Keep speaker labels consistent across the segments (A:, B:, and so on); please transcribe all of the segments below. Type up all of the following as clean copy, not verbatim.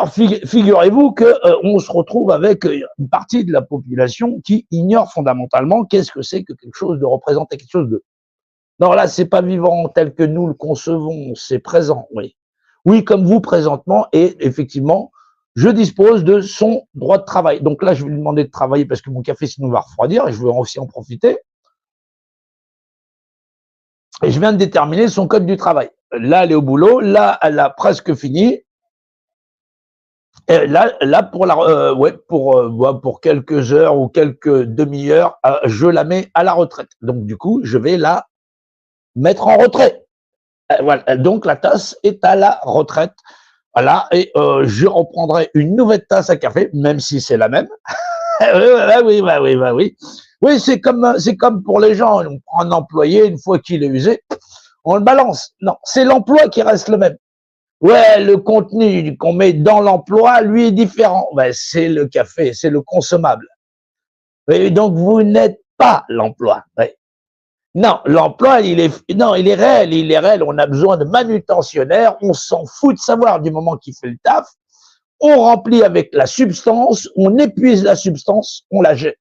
A: Alors, figurez-vous que on se retrouve avec une partie de la population qui ignore fondamentalement qu'est-ce que c'est que quelque chose de représenter quelque chose de. Non, là, c'est pas vivant tel que nous le concevons, c'est présent, oui. Oui, comme vous présentement, et effectivement, je dispose de son droit de travail. Donc là, je vais lui demander de travailler parce que mon café sinon va refroidir et je veux aussi en profiter. Et je viens de déterminer son code du travail. Là, elle est au boulot, là, elle a presque fini. Et là pour quelques heures ou quelques demi-heures, je la mets à la retraite. Donc du coup, je vais la mettre en retrait. Voilà. Donc la tasse est à la retraite. Voilà, et je reprendrai une nouvelle tasse à café, même si c'est la même. Oui, oui. Oui, c'est comme pour les gens. On prend un employé, une fois qu'il est usé, on le balance. Non, c'est l'emploi qui reste le même. Ouais, le contenu qu'on met dans l'emploi, lui, est différent. Ben, c'est le café, c'est le consommable. Et donc, vous n'êtes pas l'emploi. Ouais. Non, l'emploi, il est réel. On a besoin de manutentionnaires. On s'en fout de savoir du moment qu'il fait le taf. On remplit avec la substance, on épuise la substance, on la jette.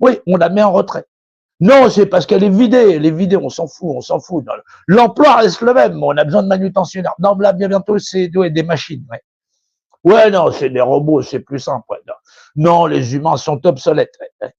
A: Oui, on la met en retrait. Non, c'est parce qu'elle est vidée, on s'en fout. L'emploi reste le même, on a besoin de manutentionnaires. Non, là, bien bientôt, c'est des machines. Ouais. Ouais, non, c'est des robots, c'est plus simple. Ouais, non. Non, les humains sont obsolètes. Ouais.